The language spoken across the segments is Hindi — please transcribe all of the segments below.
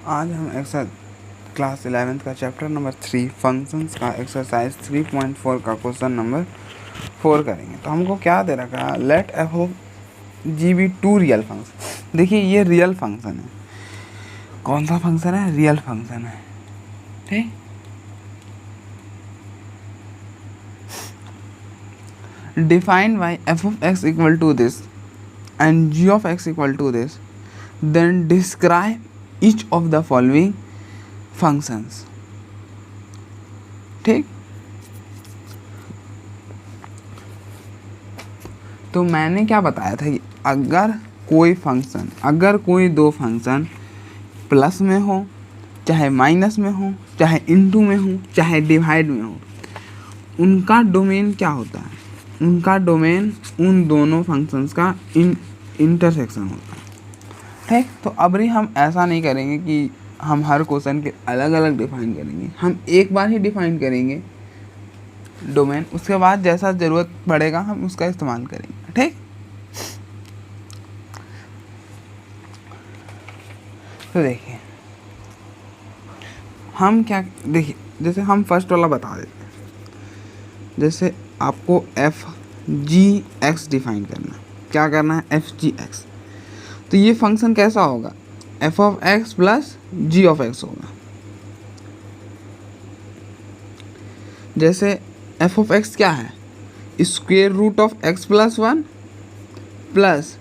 आज हम क्लास 11th का चैप्टर नंबर 3 फंक्शंस का एक्सरसाइज 3.4 का क्वेश्चन नंबर 4 करेंगे। तो हमको क्या दे रखा है, let f of g be two real function. देखिए ये रियल फंक्शन है। कौन सा फंक्शन है? रियल फंक्शन है। ठीक, defined by f of x equal to this and g of x equal to this, then describe each of the following functions. ठीक, तो मैंने क्या बताया था कि अगर कोई दो फंक्शन प्लस में हो, चाहे माइनस में हो, चाहे इनटू में हो, चाहे डिवाइड में हो, उनका डोमेन क्या होता है? उनका डोमेन उन दोनों फंक्शंस का इंटरसेक्शन होता है। ठीक, तो अब भी हम ऐसा नहीं करेंगे कि हम हर क्वेश्चन के अलग अलग डिफाइन करेंगे। हम एक बार ही डिफाइन करेंगे डोमेन, उसके बाद जैसा ज़रूरत पड़ेगा हम उसका इस्तेमाल करेंगे। ठीक, तो देखिए हम क्या, देखिए जैसे हम फर्स्ट वाला बता देते हैं। जैसे आपको एफ जी एक्स डिफाइन करना है। क्या करना है? F g x. तो ये फंक्शन कैसा होगा? F of x plus g of x होगा। जैसे एफ ऑफ एक्स क्या है? Square root of x plus one plus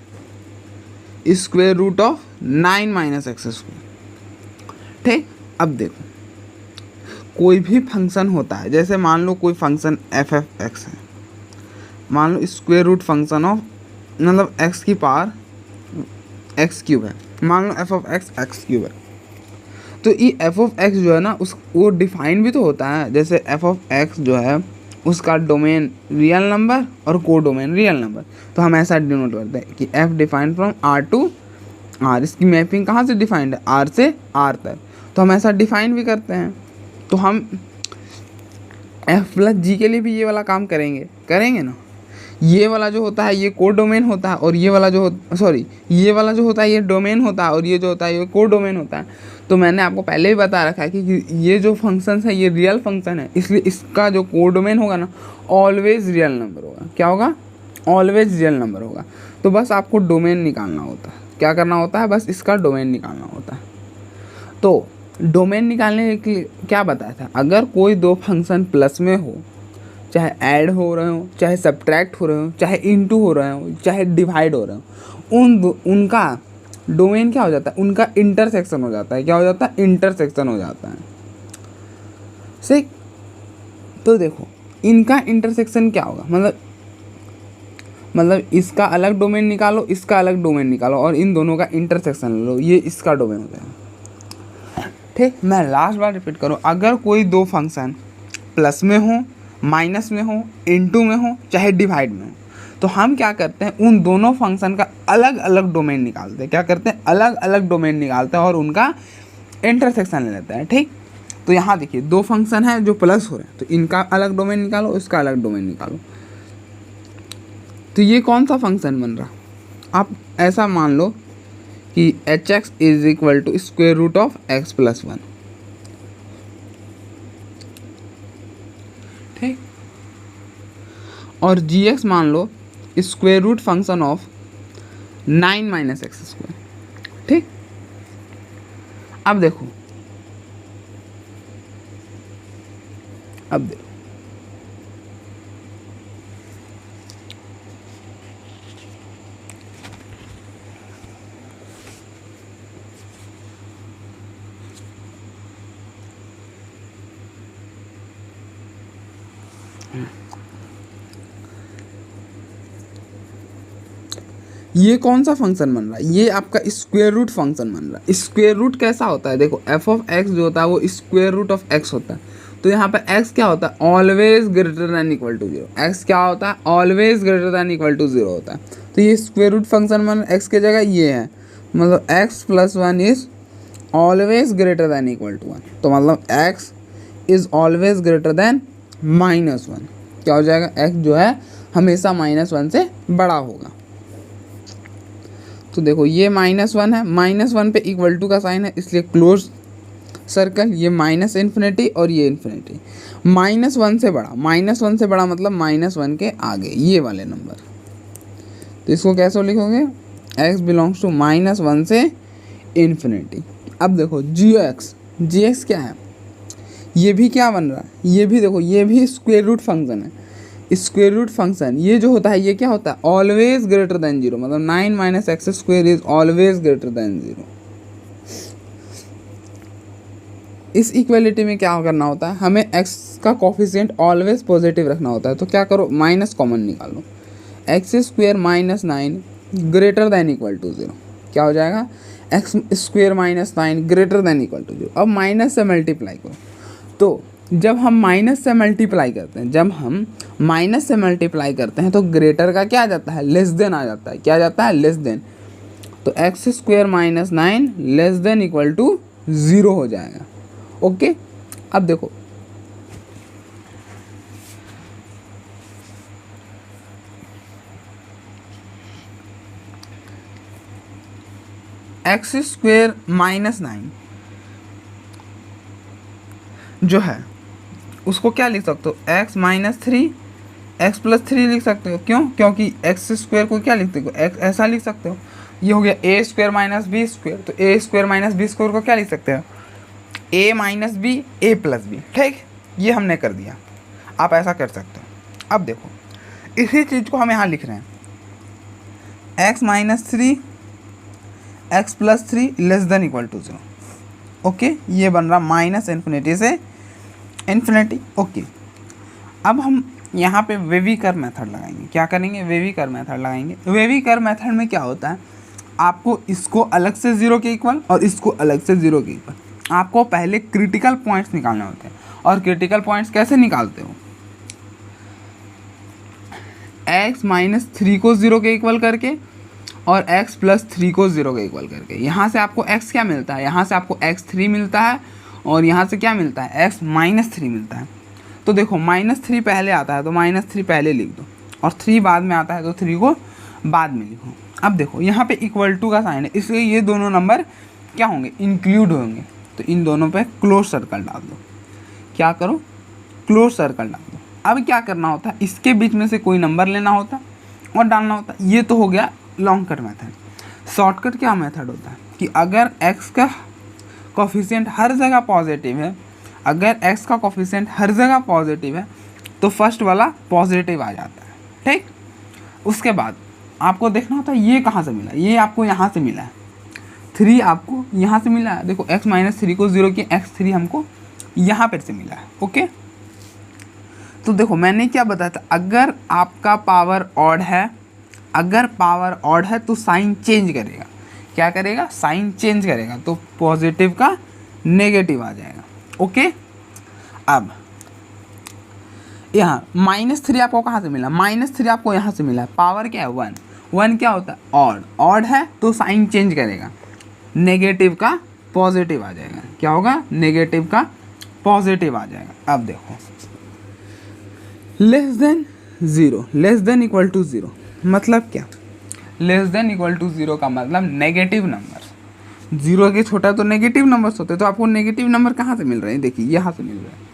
square root of 9 minus x square. ठीक, अब देखो कोई भी फंक्शन होता है, जैसे मान लो कोई फंक्शन एफ एफ एक्स है, मान लो स्क्वेयर रूट फंक्शन ऑफ, मतलब एक्स की पावर एक्स क्यूब है, मान लो f of x x cube है। तो ये एफ ऑफ एक्स जो है ना, वो डिफाइन भी तो होता है। जैसे एफ ऑफ एक्स जो है उसका डोमेन रियल नंबर और को डोमेन रियल नंबर। तो हम ऐसा डिनोट करते हैं कि f defined from R to R. इसकी मैपिंग कहाँ से डिफाइंड है? आर से आर तक। तो हम ऐसा डिफाइन भी करते हैं। तो हम एफ प्लस जी के लिए भी ये वाला काम करेंगे ना। ये वाला जो होता है ये को डोमेन होता है, और ये वाला जो ये वाला जो होता है ये डोमेन होता है, और ये जो होता है ये को डोमेन होता है। तो मैंने आपको पहले ही बता रखा है कि ये जो फंक्शन है ये रियल फंक्शन है, इसलिए इसका जो को डोमेन होगा ना ऑलवेज रियल नंबर होगा। क्या होगा? ऑलवेज रियल नंबर होगा। तो बस आपको डोमेन निकालना होता है। क्या करना होता है? बस इसका डोमेन निकालना होता है। तो डोमेन निकालने के लिए क्या बताया था? अगर कोई दो फंक्शन प्लस में हो, चाहे ऐड हो रहे हो, चाहे सब्ट्रैक्ट हो रहे हो, चाहे इनटू हो रहे हो, चाहे डिवाइड हो रहे हो, उनका डोमेन क्या हो जाता है? उनका इंटरसेक्शन हो जाता है। क्या हो जाता है? इंटरसेक्शन हो जाता है। सही। तो देखो इनका इंटरसेक्शन क्या होगा, मतलब इसका अलग डोमेन निकालो, इसका अलग डोमेन निकालो, और इन दोनों का इंटरसेक्शन ले लो, ये इसका डोमेन हो जाएगा। ठीक, मैं लास्ट बार रिपीट करूँ, अगर कोई दो फंक्शन प्लस में हो, माइनस में हो, इनटू में हो, चाहे डिवाइड में हो, तो हम क्या करते हैं? उन दोनों फंक्शन का अलग अलग डोमेन निकालते हैं। क्या करते हैं? अलग अलग डोमेन निकालते हैं और उनका इंटरसेक्शन ले लेते हैं। ठीक, तो यहाँ देखिए दो फंक्शन है जो प्लस हो रहे हैं, तो इनका अलग डोमेन निकालो, इसका अलग डोमेन निकालो। तो ये कौन सा फंक्शन बन रहा? आप ऐसा मान लो कि h x is equal to square root of x plus one. ठीक, और जी एक्स मान लो square root function of 9 minus x square. ठीक, अब देखो ये कौन सा फंक्शन बन रहा है? ये आपका स्क्वेयर रूट फंक्शन बन रहा है। स्क्वेयर रूट कैसा होता है? देखो एफ ऑफ एक्स जो होता है वो स्क्वेयर रूट ऑफ एक्स होता है। तो यहाँ पे एक्स क्या होता है? Always greater than equal to zero. X क्या होता है? Always greater than equal to zero होता है। तो ये स्क्वेयर रूट फंक्शन बन एक्स की जगह ये है, मतलब x plus one is always greater than equal to one. तो मतलब x is always greater than minus one. क्या हो जाएगा? एक्स जो है हमेशा माइनस वन से बड़ा होगा। तो देखो ये -1 है, -1 पे इक्वल टू का साइन है इसलिए क्लोज सर्कल, ये माइनस इन्फिनिटी और ये इन्फिनिटी। -1 से बड़ा, -1 से बड़ा मतलब -1 के आगे ये वाले नंबर। तो इसको कैसे लिखोगे, x बिलोंग्स टू -1 से इन्फिनिटी। अब देखो जी एक्स क्या है, ये भी क्या बन रहा है, ये भी देखो ये भी स्क्वायर रूट फंक्शन है। स्क्वायर रूट फंक्शन ये जो होता है ये क्या होता है, ऑलवेज ग्रेटर देन 0, मतलब 9 - x² is always greater than 0। इस इक्वलिटी में क्या करना होता है, हमें x का कोफिशिएंट ऑलवेज पॉजिटिव रखना होता है। तो क्या करो, माइनस कॉमन निकालो, x² - 9 greater than equal to 0, क्या हो जाएगा x² - 9 greater than equal to 0। अब माइनस से मल्टीप्लाई करो, तो जब हम माइनस से मल्टीप्लाई करते हैं, तो ग्रेटर का क्या आ जाता है, लेस देन आ जाता है, क्या आ जाता है, लेस देन। तो x² - 9 less than equal to 0 हो जाएगा। ओके, अब देखो x² - 9 जो है उसको क्या लिख सकते हो, x - 3 x + 3 लिख सकते हो। क्यों, क्योंकि x² को क्या लिखते हो, x ऐसा लिख सकते हो। ये हो गया a² - b², तो a² - b² को क्या लिख सकते हो, a - b a + b। ठीक, ये हमने कर दिया, आप ऐसा कर सकते हो। अब देखो इसी चीज़ को हम यहाँ लिख रहे हैं, x - 3 x + 3 less than equal to 0। Okay, ये बन रहा माइनस इन्फिनिटी से इन्फिनिटी। ओके, अब हम यहाँ पे वेवी कर्व मेथड लगाएंगे। क्या करेंगे, वेवी कर्व मेथड लगाएंगे। वेवी कर्व मेथड में क्या होता है, आपको इसको अलग से 0 के इक्वल और इसको अलग से 0 के इक्वल, आपको पहले क्रिटिकल पॉइंट्स निकालने होते हैं। और क्रिटिकल पॉइंट्स कैसे निकालते हो, x - 3 को 0 के इक्वल करके और x + 3 को 0 के इक्वल करके। यहाँ से आपको x क्या मिलता है, यहाँ से आपको x3 मिलता है और यहाँ से क्या मिलता है, x - 3 मिलता है। तो देखो -3 पहले आता है तो -3 पहले लिख दो, और 3 बाद में आता है तो 3 को बाद में लिखो। अब देखो यहाँ पे इक्वल टू का साइन है, इसलिए ये दोनों नंबर क्या होंगे, इंक्लूड होंगे। तो इन दोनों पे क्लोज सर्कल डाल दो, क्या करो, क्लोज सर्कल डाल दो। अब क्या करना होता है, इसके बीच में से कोई नंबर लेना होता और डालना होता। ये तो हो गया लॉन्ग कट मेथड। शॉर्टकट क्या मेथड होता है कि अगर x का कोफिशिएंट हर जगह पॉजिटिव है, अगर x का कोफिशिएंट हर जगह पॉजिटिव है तो फर्स्ट वाला पॉजिटिव आ जाता है। ठीक, उसके बाद आपको देखना होता है ये कहाँ से मिला, ये आपको यहाँ से मिला है, 3 आपको यहाँ से मिला है। देखो x - 3 को 0 की x3 हमको यहाँ पर से मिला है। ओके, तो देखो मैंने क्या बताया था, अगर आपका पावर ऑड है, अगर पावर ऑड है तो साइन चेंज करेगा। क्या करेगा, साइन चेंज करेगा, तो पॉजिटिव का नेगेटिव आ जाएगा। ओके, अब यहाँ -3 आपको कहाँ से मिला, -3 आपको यहाँ से मिला, पावर क्या है 1, 1 क्या होता है ऑड, ऑड है तो साइन चेंज करेगा, नेगेटिव का पॉजिटिव आ जाएगा। क्या होगा, नेगेटिव का पॉजिटिव आ जाएगा। अब देखो less than 0 less than equal to 0 मतलब क्या, लेस देन इक्वल टू 0 का मतलब नेगेटिव नंबर। 0 के छोटा तो नेगेटिव नंबर्स होते हैं, तो आपको नेगेटिव नंबर कहाँ से मिल रहे हैं, देखिए यहाँ से मिल रहे हैं।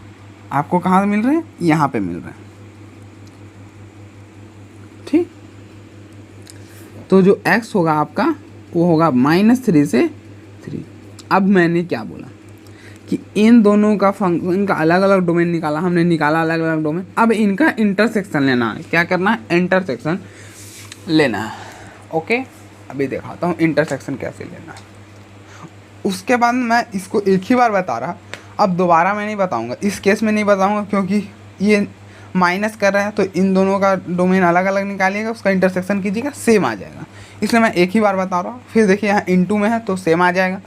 आपको कहाँ से मिल रहे हैं, यहाँ पे मिल रहे हैं। ठीक, तो जो x होगा आपका वो होगा -3 से 3। अब मैंने क्या बोला कि इन दोनों का फंक्शन का अलग अलग डोमेन निकाला, हमने निकाला अलग अलग डोमेन। अब इनका इंटरसेक्शन लेना है। क्या करना है, इंटरसेक्शन लेना है। ओके, अभी दिखाता हूँ इंटरसेक्शन कैसे लेना है। उसके बाद मैं इसको एक ही बार बता रहा, अब दोबारा मैं नहीं बताऊँगा, इस केस में नहीं बताऊँगा क्योंकि ये माइनस कर रहा है, तो इन दोनों का डोमेन अलग अलग निकालिएगा, उसका इंटरसेक्शन कीजिएगा, सेम आ जाएगा। इसलिए मैं एक ही बार बता रहा हूँ। फिर देखिए यहाँ इनटू में है तो सेम आ जाएगा,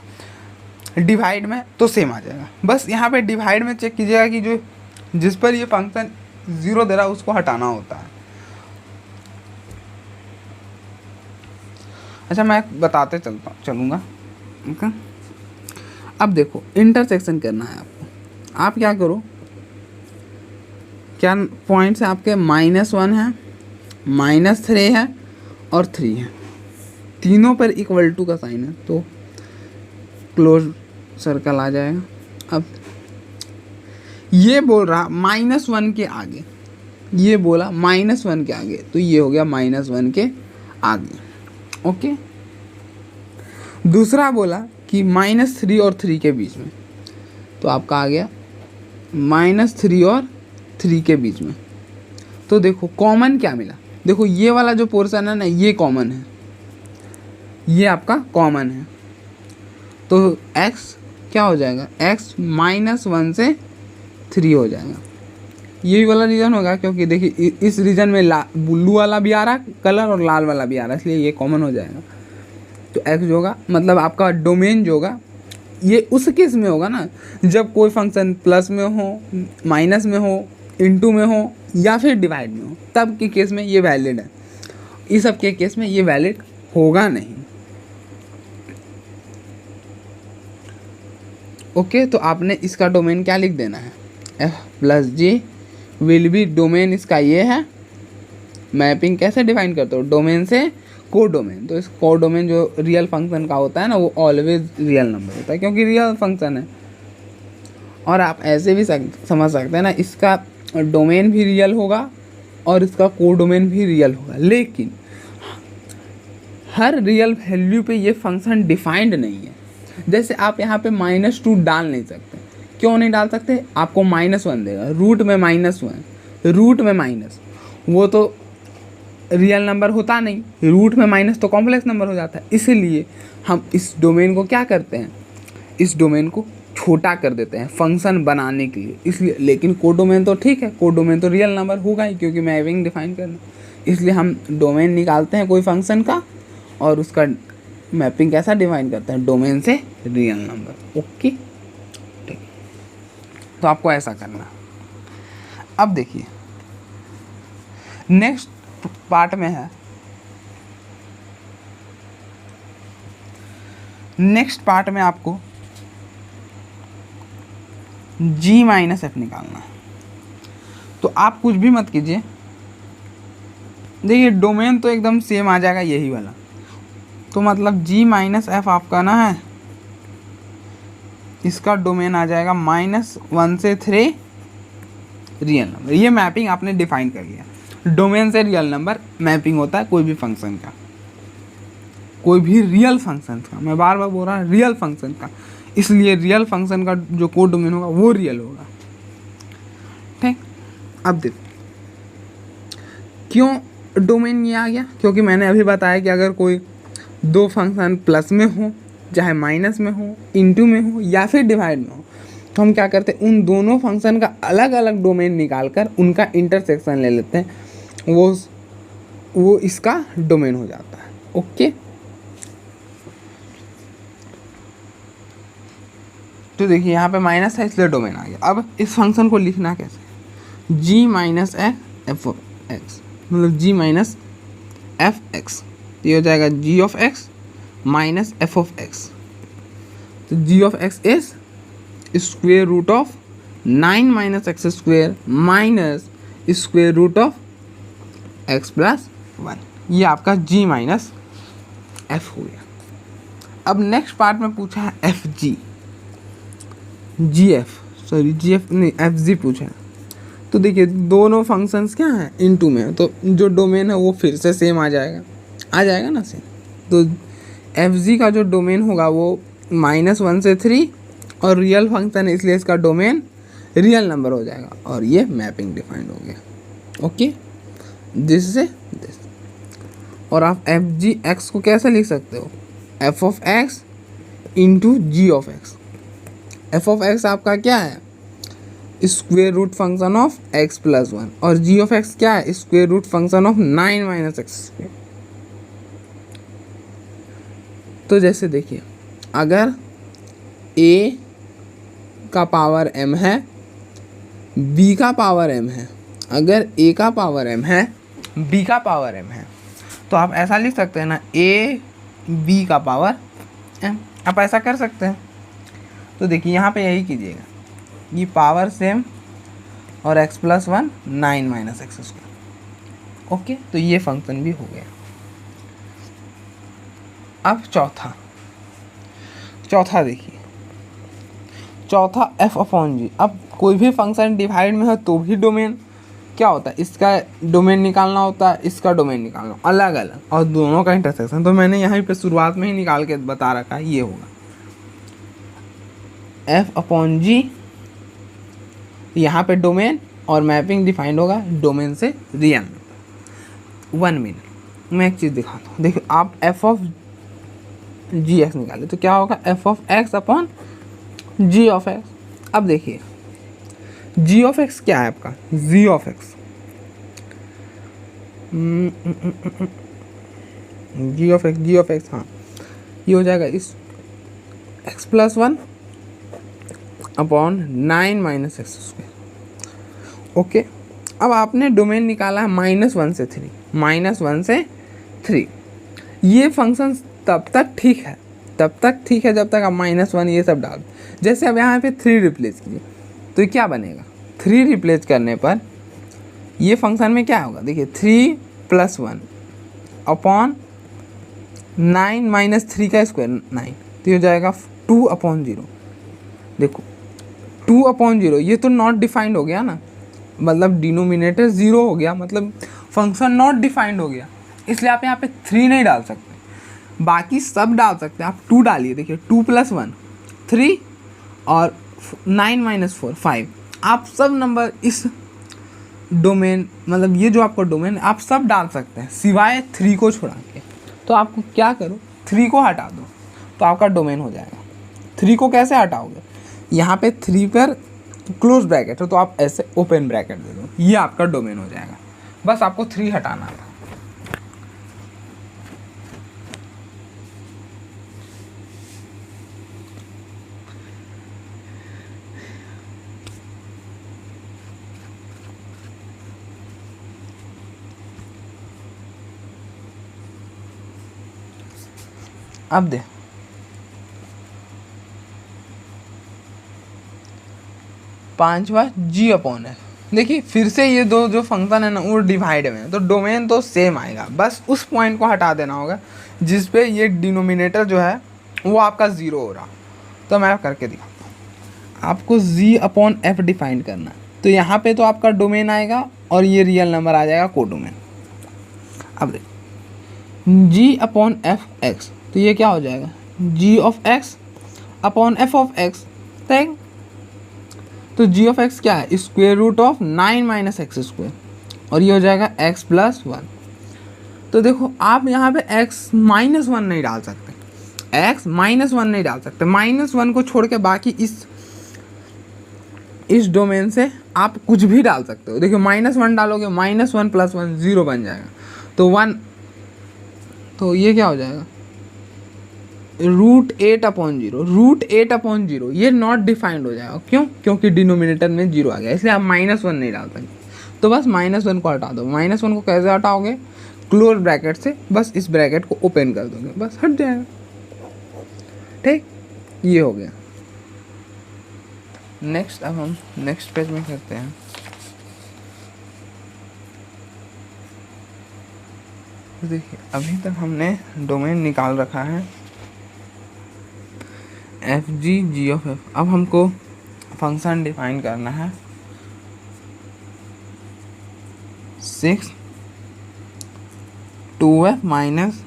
डिवाइड में तो सेम आ जाएगा। बस यहाँ पे डिवाइड में चेक कीजिएगा कि जो जिस पर ये फंक्शन 0 दे रहा है उसको हटाना होता है। अच्छा, मैं बताते चलूँगा। ओके, अब देखो इंटरसेक्शन करना है आपको। आप क्या करो, क्या पॉइंट्स है आपके, -1 है, -3 है और 3 है। तीनों पर इक्वल टू का साइन है तो क्लोज सर्कल आ जाएगा। अब ये बोल रहा -1 के आगे, ये बोला -1 के आगे, तो ये हो गया -1 के आगे। ओके, दूसरा बोला कि -3 और 3 के बीच में, तो आपका आ गया -3 और 3 के बीच में। तो देखो कॉमन क्या मिला, देखो ये वाला जो पोर्शन है ना ये कॉमन है, ये आपका कॉमन है, तो x क्या हो जाएगा, x -1 से 3 हो जाएगा। यही वाला रीजन होगा क्योंकि देखिए इस रीजन में ब्लू वाला भी आ रहा है कलर और लाल वाला भी आ रहा है, इसलिए ये कॉमन हो जाएगा। तो x जो होगा मतलब आपका डोमेन जो होगा ये उस केस में होगा ना जब कोई फंक्शन प्लस में हो, माइनस में हो, इनटू में हो या फिर डिवाइड में हो, तब के केस में ये वैलिड है। इस सब के केस में ये वैलिड होगा नहीं। ओके, तो आपने इसका डोमेन क्या लिख देना है, f+g विल बी, डोमेन इसका ये है। मैपिंग कैसे डिफाइन करते हो, डोमेन से को डोमेन, तो इस को डोमेन जो रियल फंक्शन का होता है ना वो ऑलवेज रियल नंबर होता है क्योंकि रियल फंक्शन है। और आप ऐसे भी समझ सकते हैं ना, इसका डोमेन भी रियल होगा और इसका को डोमेन भी रियल होगा, लेकिन हर रियल वैल्यू पे ये फंक्शन डिफाइंड नहीं है। जैसे आप यहाँ पे -2 डाल नहीं सकते, क्यों नहीं डाल सकते, आपको -1 देगा, रूट में -1, रूट में माइनस, वो तो रियल नंबर होता नहीं, रूट में माइनस तो कॉम्प्लेक्स नंबर हो जाता है। इसलिए हम इस डोमेन को क्या करते हैं, इस डोमेन को छोटा कर देते हैं फंक्शन बनाने के लिए, इसलिए। लेकिन को डोमेन तो ठीक है, को डोमेन तो रियल नंबर होगा ही क्योंकि मैपिंग डिफाइन करना, इसलिए हम डोमेन निकालते हैं कोई फंक्शन का और उसका मैपिंग कैसा डिफाइन करते हैं, डोमेन से रियल नंबर। ओके, ठीक, तो आपको ऐसा करना। अब देखिए नेक्स्ट पार्ट में है, नेक्स्ट पार्ट में आपको g-f निकालना है। तो आप कुछ भी मत कीजिए, देखिए डोमेन तो एकदम सेम आ जाएगा यही वाला, तो मतलब g-f आपका ना है, इसका डोमेन आ जाएगा -1 से 3 रियल नंबर। ये मैपिंग आपने डिफाइन कर लिया, डोमेन से रियल नंबर मैपिंग होता है कोई भी फंक्शन का, कोई भी रियल फंक्शन का, मैं बार बार बोल रहा हूँ रियल फंक्शन का, इसलिए रियल फंक्शन का जो कोड डोमेन होगा वो रियल होगा। ठीक, अब देखो क्यों डोमेन ये आ गया, क्योंकि मैंने अभी बताया कि अगर कोई दो फंक्शन प्लस में हो, चाहे माइनस में हो, इनटू में हो या फिर डिवाइड में हो, तो हम क्या करते हैं उन दोनों फंक्शन का अलग अलग डोमेन निकाल कर उनका इंटरसेक्शन ले लेते हैं, वो इसका डोमेन हो जाता है। ओके, तो देखिए यहाँ पे माइनस है इसलिए डोमेन आ गया। अब इस फंक्शन को लिखना कैसे, g-f of x, मतलब g-f(x), ये हो जाएगा g(x) - f(x). तो g(x) is square root of 9 - x square minus square root of x + 1, ये आपका g-f हो गया। अब नेक्स्ट पार्ट में पूछा है gf नहीं fg पूछा है। तो देखिए दोनों फंक्शंस क्या हैं, इनटू में है, तो जो डोमेन है वो फिर से सेम आ जाएगा ना सेम। तो fg का जो डोमेन होगा वो -1 से 3 और रियल फंक्शन है इसलिए इसका डोमेन रियल नंबर हो जाएगा और ये मैपिंग डिफाइंड हो गया। ओके, दिस से दिस। और आप fg(x) को कैसे लिख सकते हो, f(x) इंटू g(x). f(x) आपका क्या है, square root function of x + 1 और g(x) क्या है, square root function of 9 - x square. तो जैसे देखिए अगर a का पावर m है, b का पावर m है, अगर a का पावर m है, b का पावर m है, तो आप ऐसा लिख सकते हैं ना, a b का पावर m, आप ऐसा कर सकते हैं। तो देखिए यहाँ पे यही कीजिएगा, ये पावर सेम और x + 1 9 - x स्क्वायर। ओके, तो ये फंक्शन भी हो गया। अब चौथा देखिए, चौथा एफ अपॉन जी। अब कोई भी फंक्शन डिवाइड में हो तो भी डोमेन क्या होता है, इसका डोमेन निकालना होता है, इसका डोमेन निकालना अलग अलग, और दोनों का इंटरसेक्शन। तो मैंने यहाँ पे शुरुआत में ही निकाल के बता रखा है, ये होगा एफ अपॉन जी, यहाँ पे डोमेन और मैपिंग डिफाइंड होगा डोमेन से रियल। 1 मिनट मैं एक चीज़ दिखाता हूँ। देखिए आप एफ ऑफ जी एक्स निकाले तो क्या होगा, f of x upon g of x. अब देखिए जी ऑफ एक्स क्या है आपका, g of x, g of x, हाँ ये हो जाएगा इस x plus 1 upon 9 minus x square. Okay, अब आपने डोमेन निकाला है -1 से 3, -1 से 3। ये फंक्शन तब तक ठीक है जब तक आप -1 ये सब डाल। जैसे अब यहाँ पे 3 रिप्लेस कीजिए तो ये क्या बनेगा, 3 रिप्लेस करने पर ये फंक्शन में क्या होगा, देखिए 3 + 1 अपॉन 9 माइनस 3 का स्क्वायर 9, तो ये हो जाएगा 2/0। देखो 2/0 ये तो नॉट डिफाइंड हो गया ना, मतलब डिनोमिनेटर 0 हो गया, मतलब फंक्शन नॉट डिफाइंड हो गया, इसलिए आप यहाँ पे 3 नहीं डाल सकते, बाकी सब डाल सकते हैं। आप 2 डालिए, देखिए 2 + 1 3 और 9 - 4 5। आप सब नंबर इस डोमेन, मतलब ये जो आपका डोमेन आप सब डाल सकते हैं सिवाय 3 को छोड़ा के। तो आपको क्या करो, 3 को हटा दो तो आपका डोमेन हो जाएगा। 3 को कैसे हटाओगे, यहाँ पे 3 पर क्लोज ब्रैकेट है तो आप ऐसे ओपन ब्रैकेट दे दो, ये आपका डोमेन हो जाएगा। बस आपको 3 हटाना था। अब दे 5वां जी अपॉन है। देखिए फिर से ये दो जो फंक्शन है ना वो डिवाइड में है, तो डोमेन तो सेम आएगा, बस उस पॉइंट को हटा देना होगा जिस पे ये डिनोमिनेटर जो है वो आपका 0 हो रहा। तो मैं करके दिखाता हूँ। आपको जी अपॉन एफ डिफाइन करना है, तो यहाँ पे तो आपका डोमेन आएगा और ये रियल नंबर आ जाएगा कोडोमेन। अब देखिए जी अपॉन एफ एक्स, तो ये क्या हो जाएगा, g of x upon f of x. तो जी ऑफ एक्स क्या है, √9 माइनस एक्स स्क्वायर, और ये हो जाएगा x + 1। तो देखो आप यहाँ पे x - 1 नहीं डाल सकते, x - 1 नहीं डाल सकते, -1 को छोड़ के बाकी इस डोमेन से आप कुछ भी डाल सकते हो। देखिए -1 डालोगे, -1 + 1 0 बन जाएगा, तो 1, तो ये क्या हो जाएगा √8/0 ये नॉट डिफाइंड हो जाएगा। क्यों, क्योंकि डिनोमिनेटर में 0 आ गया, इसलिए आप -1 नहीं डाल सकते। तो बस -1 को हटा दो। -1 को कैसे हटाओगे, क्लोज ब्रैकेट से, बस इस ब्रैकेट को ओपन कर दोगे, बस हट जाएगा। ठीक, ये हो गया। नेक्स्ट, अब हम नेक्स्ट पेज में करते हैं। देखिए अभी तक हमने डोमेन निकाल रखा है एफ जी ऑफ एफ। अब हमको फंक्शन डिफाइन करना है 6 2f माइनस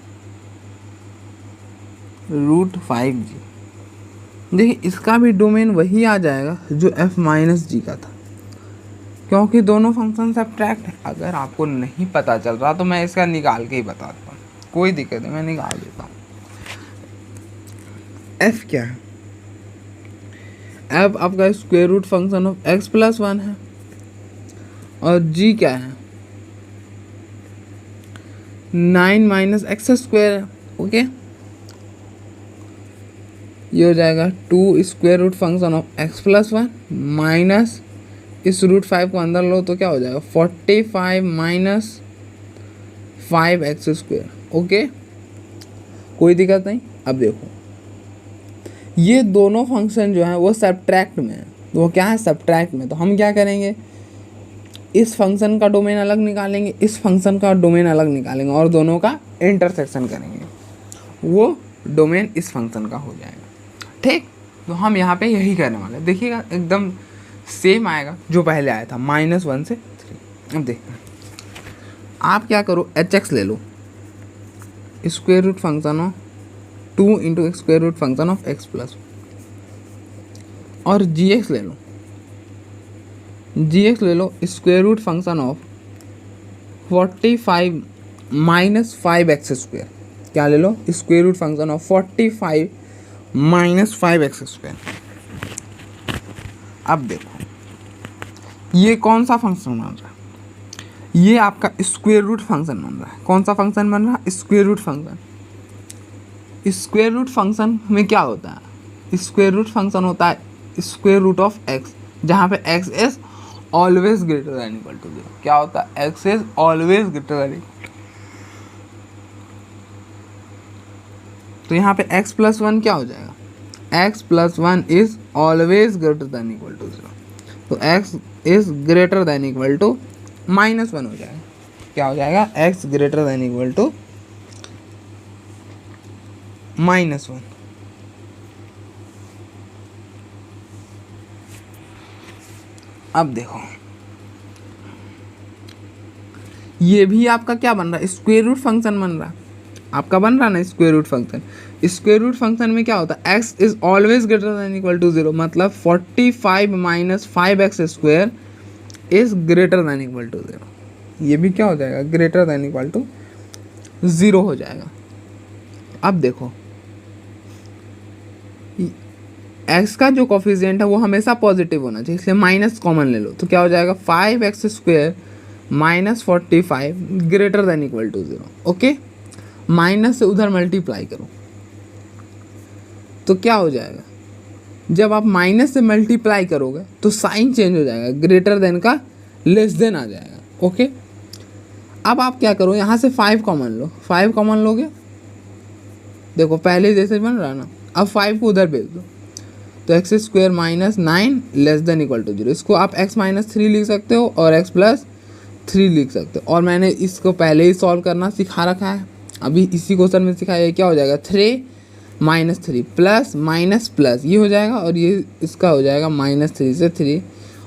√5g। देखिए इसका भी डोमेन वही आ जाएगा जो f - g का था, क्योंकि दोनों फंक्शन सब्ट्रैक्ट है। अगर आपको नहीं पता चल रहा तो मैं इसका निकाल के ही बता देता हूँ, कोई दिक्कत नहीं, मैं निकाल देता हूँ। f क्या है, f आपका square root function of x + 1 है, और g क्या है 9 माइनस एक्स स्क्वायर है। ओके, ये हो जाएगा 2 square root function of x + 1 minus इस √5 को अंदर लो तो क्या हो जाएगा 45 माइनस 5x स्क्वायर। ओके, कोई दिक्कत नहीं। अब देखो ये दोनों फंक्शन जो हैं वो सब्ट्रैक्ट में है, तो वो क्या है सब्ट्रैक्ट में। तो हम क्या करेंगे, इस फंक्शन का डोमेन अलग निकालेंगे, इस फंक्शन का डोमेन अलग निकालेंगे, और दोनों का इंटरसेक्शन करेंगे। वो डोमेन इस फंक्शन का हो जाएगा। ठीक, तो हम यहाँ पे यही करने वाले हैं। देखिएगा एकदम सेम आएगा जो पहले आया था, -1 से 3। अब देखते हैं, आप क्या करो, HX ले लो, square root function of 2 into square root function of x plus, और GX ले लो, GX ले लो square root function of 45 minus 5x square. क्या ले लो, square root function of 45 minus 5x square. अब देखो ये कौन सा फंक्शन बन रहा है, ये आपका स्क्वायर रूट फंक्शन बन रहा है। कौन सा फंक्शन बन रहा है, square root function. Square root function में क्या होता है, स्क्वायर रूट फंक्शन होता है स्क्वायर रूट ऑफ x, जहाँ पे x is always greater than equal to 0। क्या होता है, x is always greater than, तो यहाँ पे x प्लस 1 क्या हो जाएगा, x plus 1 is always greater than equal to 0, तो x is greater than equal to -1 हो जाएगा। क्या हो जाएगा, x greater than equal to -1। अब देखो ये भी आपका क्या बन रहा है, स्क्वायर रूट फंक्शन बन रहा है, आपका बन रहा ना square root function. Square root function में क्या होता है, x is always greater than equal to 0, मतलब 45 minus 5x square is greater than equal to 0। ये भी क्या हो जाएगा, ग्रेटर देन इक्वल टू 0 हो जाएगा। अब देखो x का जो कोफिशिएंट है वो हमेशा पॉजिटिव होना चाहिए, इसलिए माइनस कॉमन ले लो, तो क्या हो जाएगा 5x square minus 45 greater than equal to 0। Okay, minus से उधर मल्टीप्लाई करो तो क्या हो जाएगा, जब आप माइनस से मल्टीप्लाई करोगे तो साइन चेंज हो जाएगा, ग्रेटर देन का लेस देन आ जाएगा। ओके, अब आप क्या करो, यहाँ से 5 कॉमन लो, 5 कॉमन लोगे, देखो पहले जैसे बन रहा ना, अब 5 को उधर भेज दो, तो x square minus 9 less than equal to 0। इसको आप x माइनस 3 लिख सकते हो और x प्लस 3 लिख सकते हो, और मैंने इसको पहले ही सॉल्व करना सिखा रखा है, अभी इसी क्वेश्चन में सिखाया। क्या हो जाएगा, 3 माइनस 3 प्लस माइनस प्लस ये हो जाएगा, और ये इसका हो जाएगा -3 से 3,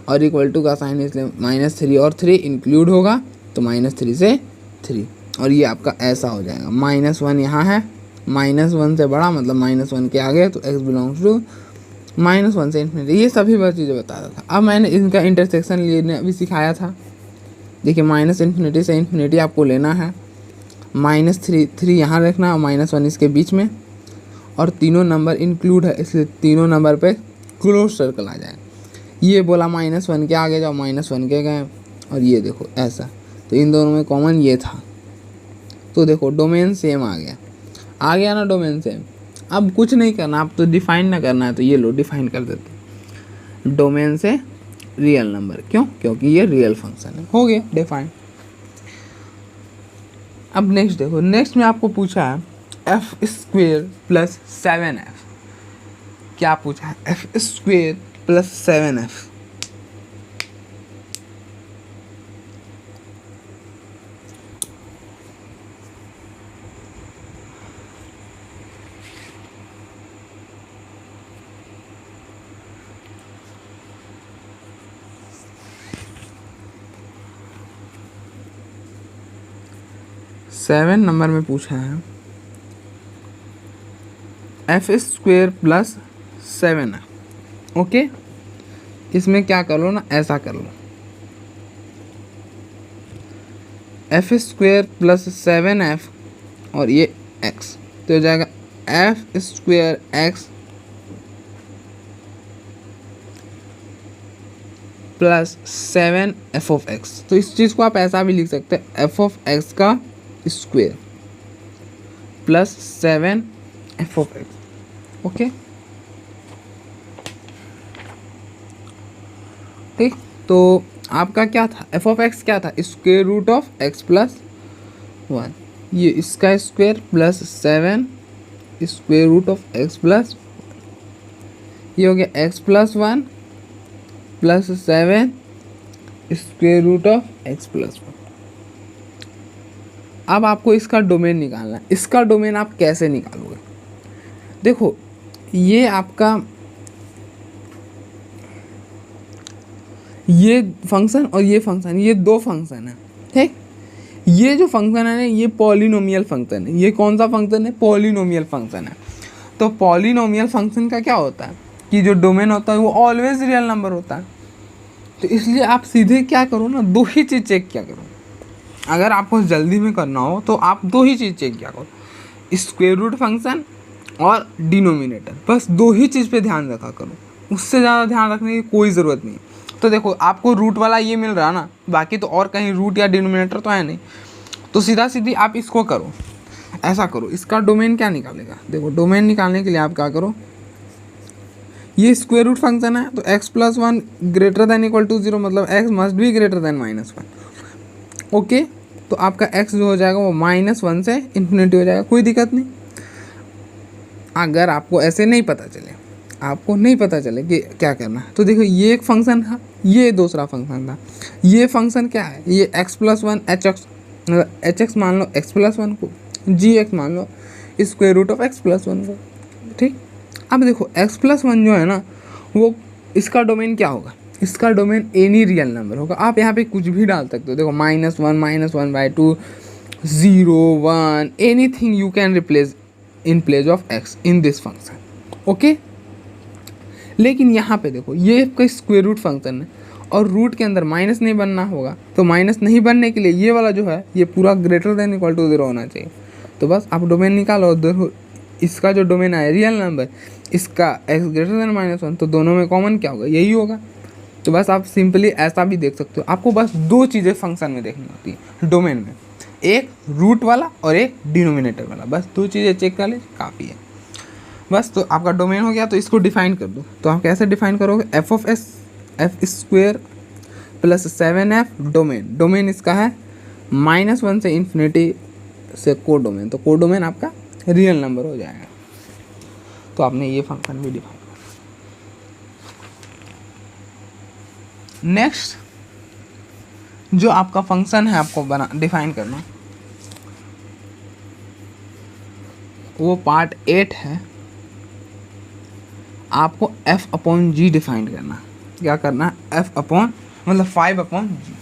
और इक्वल टू का साइन है इसलिए -3 और 3 इंक्लूड होगा, तो -3 से 3, और ये आपका ऐसा हो जाएगा। -1 यहाँ है, -1 से बड़ा मतलब -1 के आगे, तो x बिलोंग्स टू -1 से इन्फिनिटी। ये सभी बात चीज़ें बता रहा था। अब मैंने इनका इंटरसेक्शन लेने अभी सिखाया था। देखिए -इन्फिनिटी से इन्फिनिटी आपको लेना है, -3 यहाँ रखना और -1 इसके बीच में, और तीनों नंबर इंक्लूड है इसलिए तीनों नंबर पे क्लोज सर्कल आ जाएगा। ये बोला -1 के आगे जाओ, -1 के गए, और ये देखो ऐसा, तो इन दोनों में कॉमन ये था, तो देखो डोमेन सेम आ गया ना, डोमेन सेम। अब कुछ नहीं करना, आप तो डिफाइन ना करना है, तो ये लो डिफाइन कर देते, डोमेन से रियल नंबर, क्यों, क्योंकि ये रियल फंक्शन है, हो गया डिफाइन। अब नेक्स्ट देखो, नेक्स्ट में आपको पूछा है एफ स्क्वेयर प्लस 7f। क्या पूछा है, F square plus 7f। Seven number में पूछा है F square plus 7f। Okay, इसमें क्या कर लो ना, ऐसा कर लो, एफ स्क्वेयर प्लस 7f और ये x, तो हो जाएगा F square x plus 7f of x। तो इस चीज़ को आप ऐसा भी लिख सकते हैं, f ऑफ x का square plus 7f of x। Okay, ठीक, तो आपका क्या था, f ऑफ x क्या था, square root of x plus 1, ये इसका square plus 7 square root of x plus, ये हो गया x plus 1 plus 7 square root of x plus 1। अब आपको इसका डोमेन निकालना है। इसका डोमेन आप कैसे निकालोगे, देखो ये आपका ये फंक्शन और ये फंक्शन, ये दो फंक्शन है, ठीक। ये जो फंक्शन है ना, ये पॉलिनोमियल फंक्शन है। ये कौन सा फंक्शन है? पॉलिनोमियल फंक्शन है। तो पॉलिनोमियल फंक्शन का क्या होता है कि जो डोमेन होता है वो ऑलवेज रियल नंबर होता है। तो इसलिए आप सीधे क्या करो ना, दो ही चीज़ चेक किया करो। अगर आपको जल्दी में करना हो तो आप दो ही चीज़ चेक किया करो, स्क्वायर रूट फंक्शन और डिनोमिनेटर। बस दो ही चीज़ पे ध्यान रखा करो, उससे ज़्यादा ध्यान रखने की कोई ज़रूरत नहीं। तो देखो आपको रूट वाला ये मिल रहा ना, बाकी तो और कहीं रूट या डिनोमिनेटर तो है नहीं। तो सीधा सीधी आप इसको करो, ऐसा करो। इसका डोमेन क्या निकालेगा? देखो डोमेन निकालने के लिए आप क्या करो, ये स्क्वायर रूट फंक्शन है तो x + 1 greater than equal to 0, मतलब x must be greater than -1। Okay, तो आपका x जो हो जाएगा वो -1 से इन्फिनिटी हो जाएगा, कोई दिक्कत नहीं। अगर आपको ऐसे नहीं पता चले, आपको नहीं पता चले कि क्या करना है, तो देखो ये एक फंक्शन था, ये दूसरा फंक्शन था। ये फंक्शन क्या है? ये x + 1 hx, मतलब hx मान लो x + 1 को, gx मान लो स्क्वायर रूट ऑफ x + 1 को, ठीक। अब देखो x + 1 जो है ना, वो इसका डोमेन क्या होगा? इसका डोमेन एनी रियल नंबर होगा। आप यहाँ पे कुछ भी डाल सकते हो। देखो -1 -1/2 0 1 anything you can replace in place of x in this function, okay. लेकिन यहाँ पे देखो ये कोई स्क्वायर रूट फंक्शन है और रूट के अंदर माइनस नहीं बनना होगा। तो माइनस नहीं बनने के लिए ये वाला जो है ये पूरा ग्रेटर देन इक्वल टू 0 होना चाहिए। तो बस आप डोमेन निकालो। देखो इसका जो डोमेन है रियल नंबर, इसका x ग्रेटर देन -1, तो दोनों में कॉमन क्या होगा? यही होगा। तो बस आप सिंपली ऐसा भी देख सकते हो। आपको बस दो चीज़ें फंक्शन में देखनी होती है डोमेन में, एक रूट वाला और एक डिनोमिनेटर वाला। बस दो चीज़ें चेक कर ले, काफ़ी है बस। तो आपका डोमेन हो गया, तो इसको डिफाइन कर दो। तो आप कैसे डिफाइन करोगे? f(s) f² + 7f domain. Domain इसका है -1 से इन्फिनिटी से कोडोमेन। तो कोडोमेन आपका रियल नंबर हो जाएगा। तो आपने ये फंक्शन भी डिफाइन कर। नेक्स्ट जो आपका फंक्शन है आपको डिफाइन करना, वो पार्ट 8 है। आपको f/g डिफाइन करना। क्या करना है? मतलब 5/g।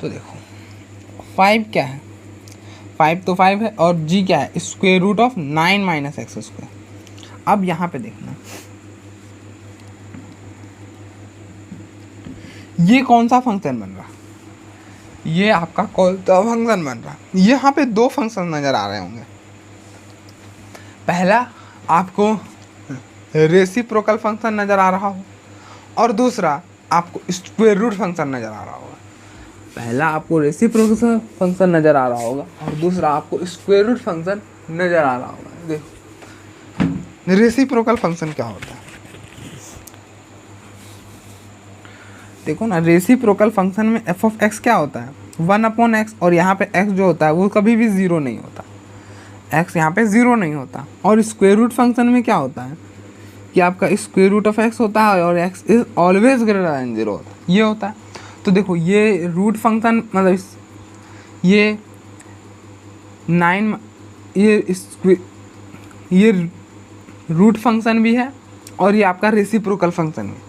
तो देखो 5 क्या है? 5 तो 5 है, और g क्या है? Square root of 9 - x²। अब यहाँ पे देखना ये कौन सा फंक्शन बन रहा, ये आपका कौन सा फंक्शन बन रहा। यहाँ पे दो फंक्शन नज़र आ रहे होंगे। पहला आपको रेसिप्रोकल फंक्शन नज़र आ रहा हो, और दूसरा आपको स्क्वायर रूट फंक्शन नज़र आ रहा होगा। पहला आपको रेसिप्रोकल फंक्शन नज़र आ रहा होगा और दूसरा आपको स्क्वायर रूट फंक्शन नज़र आ रहा होगा। देखो रेसिप्रोकल फंक्शन क्या होता है, देखो ना। रेसिप्रोकल फंक्शन में f(x) क्या होता है? 1/x, और यहाँ पे x जो होता है वो कभी भी 0 नहीं होता। x यहाँ पे 0 नहीं होता। और स्क्वायर रूट फंक्शन में क्या होता है कि आपका स्क्वायर रूट ऑफ x होता है और x is always greater than 0 होता है, ये होता है। तो देखो ये रूट फंक्शन, मतलब ये 9, ये रूट फंक्शन भी है और ये आपका रेसिप्रोकल फंक्शन भी।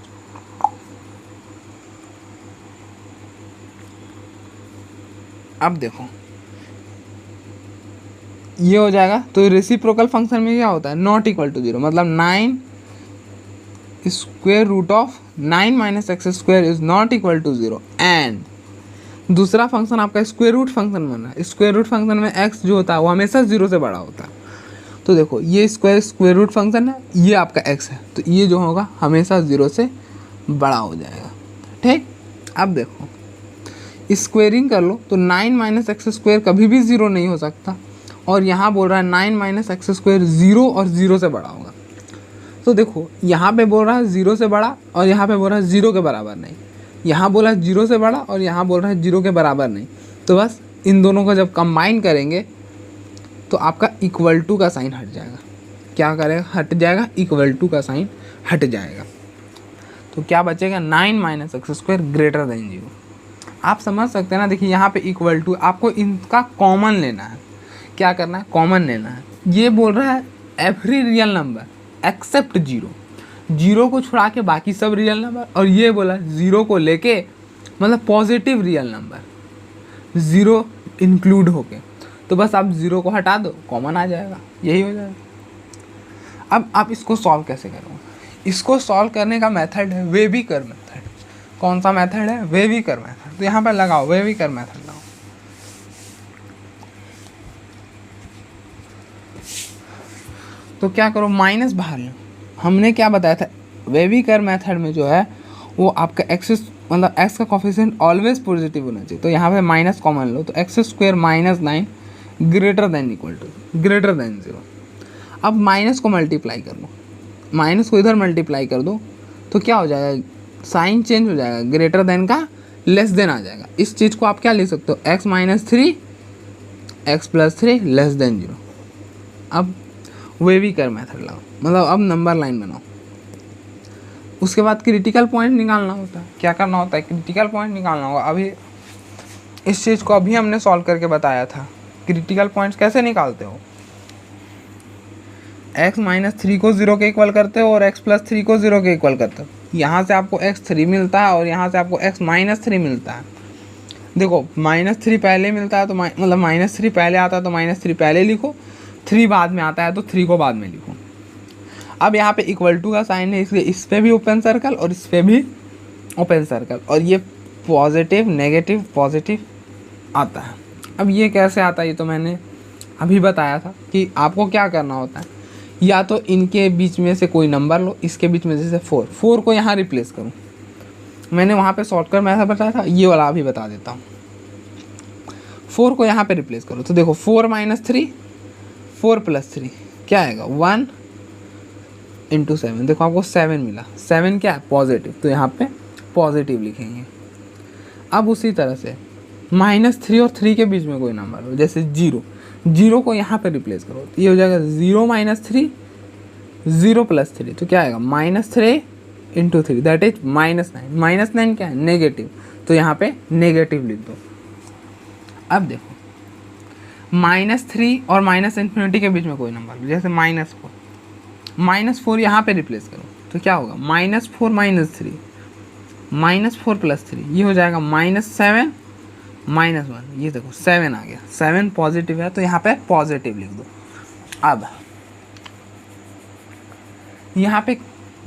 अब देखो ये हो जाएगा। तो रेसिप्रोकल फंक्शन में क्या होता है? नॉट इक्वल टू 0, मतलब 9 square root of 9 - x² is not equal to 0। And दूसरा फंक्शन आपका स्क्वायर रूट फंक्शन बन रहा है। स्क्वायर रूट फंक्शन में x जो होता है वो हमेशा 0 से बड़ा होता है। तो देखो ये स्क्वायर रूट फंक्शन है, ये आपका x है, तो ये जो होगा हमेशा 0 से बड़ा हो जाएगा, ठीक। अब देखो स्क्वेयरिंग कर लो, तो 9 - x² कभी भी 0 नहीं हो सकता, और यहाँ बोल रहा है 9 - x² 0 और 0 से बड़ा होगा। तो देखो यहाँ पे बोल रहा है 0 से बड़ा और यहाँ पे बोल रहा है 0 के बराबर नहीं। यहाँ बोला है 0 से बड़ा और यहाँ बोल रहा है 0 के बराबर नहीं। तो बस इन दोनों को जब कंबाइन करेंगे तो आपका इक्वल टू का साइन हट जाएगा। क्या करेगा? हट जाएगा, इक्वल टू का साइन हट जाएगा। तो क्या बचेगा? 9 - x² ग्रेटर देन 0। आप समझ सकते हैं ना। देखिए यहाँ पे इक्वल टू, आपको इनका कॉमन लेना है। क्या करना है? कॉमन लेना है। ये बोल रहा है every real number except zero, zero को छुड़ा के बाकी सब रियल नंबर, और ये बोला जीरो को लेके मतलब positive real number, zero include होके, तो बस आप ज़ीरो को हटा दो, कॉमन आ जाएगा, यही हो जाएगा। अब आप इसको सॉल्व कैसे करोगे? इसको सॉल्व करने का मेथड है वेविकर मेथड। कौन सा मेथड है? वेविकर मेथड। तो यहाँ पर लगाओ वेविकर मेथड लगाओ। तो क्या करो, माइनस बाहर लो। हमने क्या बताया था, वेविकर मेथड में जो है वो आपका एक्सेस मतलब एक्स का कोफिशिएंट ऑलवेज पॉजिटिव होना चाहिए। तो यहाँ पे माइनस कॉमन लो, तो x square minus 9 greater than equal to greater than 0। अब माइनस को मल्टीप्लाई कर लो, माइनस को इधर मल्टीप्लाई कर दो, तो क्या हो जाएगा, साइन चेंज हो जाएगा, ग्रेटर देन का लेस देन आ जाएगा। इस चीज़ को आप क्या लिख सकते हो, x minus 3 x plus 3 less than 0। अब वेविकर मेथड लगाओ, मतलब अब नंबर लाइन बनाओ। उसके बाद क्रिटिकल पॉइंट निकालना होता है। क्या करना होता है, क्रिटिकल पॉइंट निकालना होगा। अभी इस चीज़ को अभी हमने सॉल्व करके बताया था। क्रिटिकल पॉइंट्स कैसे निकालते हो, एक्स माइनस 3 को 0 के इक्वल करते हो और एक्स प्लस 3 को 0 के इक्वल करते हो। यहाँ से आपको x3 मिलता है और यहाँ से आपको x माइनस 3 मिलता है। देखो माइनस 3 पहले मिलता है तो मतलब माइनस 3 पहले आता है तो माइनस 3 पहले लिखो, 3 बाद में आता है तो 3 को बाद में लिखो। अब यहाँ पे इक्वल टू का साइन है, इसलिए इस पर भी ओपन सर्कल और इस पर भी ओपन सर्कल, और ये पॉजिटिव नेगेटिव पॉजिटिव आता है। अब ये कैसे आता है, ये तो मैंने अभी बताया था कि आपको क्या करना होता है, या तो इनके बीच में से कोई नंबर लो, इसके बीच में जैसे 4 को यहाँ रिप्लेस करूँ। मैंने वहाँ पे शॉर्टकट में ऐसा बताया था, ये वाला अभी बता देता हूँ। 4 को यहाँ पे रिप्लेस करो, तो देखो 4 माइनस 3 4 प्लस 3 क्या आएगा, 1 इंटू 7। देखो आपको 7 मिला, 7 क्या है, पॉजिटिव, तो यहाँ पे पॉजिटिव लिखेंगे। अब उसी तरह से माइनस 3 और 3 के बीच में कोई नंबर हो, जैसे 0 को यहाँ पे रिप्लेस करो, तो ये हो जाएगा 0 माइनस 3 0 प्लस 3, तो क्या आएगा, minus 3 into 3 that is minus 9। Minus 9 क्या है, नेगेटिव, तो यहाँ पे नेगेटिव लिख दो। अब देखो माइनस 3 और माइनस इन्फिनिटी के बीच में कोई नंबर, जैसे माइनस 4 यहाँ पे रिप्लेस करो, तो क्या होगा, माइनस 4 माइनस 3 माइनस 4 प्लस 3, ये हो जाएगा माइनस 7 माइनस 1। ये देखो 7 आ गया, 7 पॉजिटिव है तो यहाँ पे पॉजिटिव लिख दो। अब यहाँ पे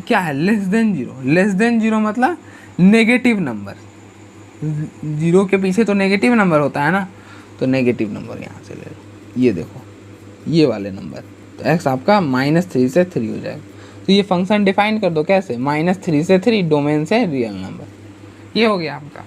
क्या है, लेस देन 0। लेस देन 0 मतलब नेगेटिव नंबर, 0 के पीछे तो नेगेटिव नंबर होता है ना, तो नेगेटिव नंबर यहाँ से ले लो। ये देखो ये वाले नंबर, तो x आपका -3 से 3 हो जाएगा। तो ये फंक्शन डिफाइन कर दो कैसे, -3 से 3 डोमेन से रियल नंबर। ये हो गया आपका।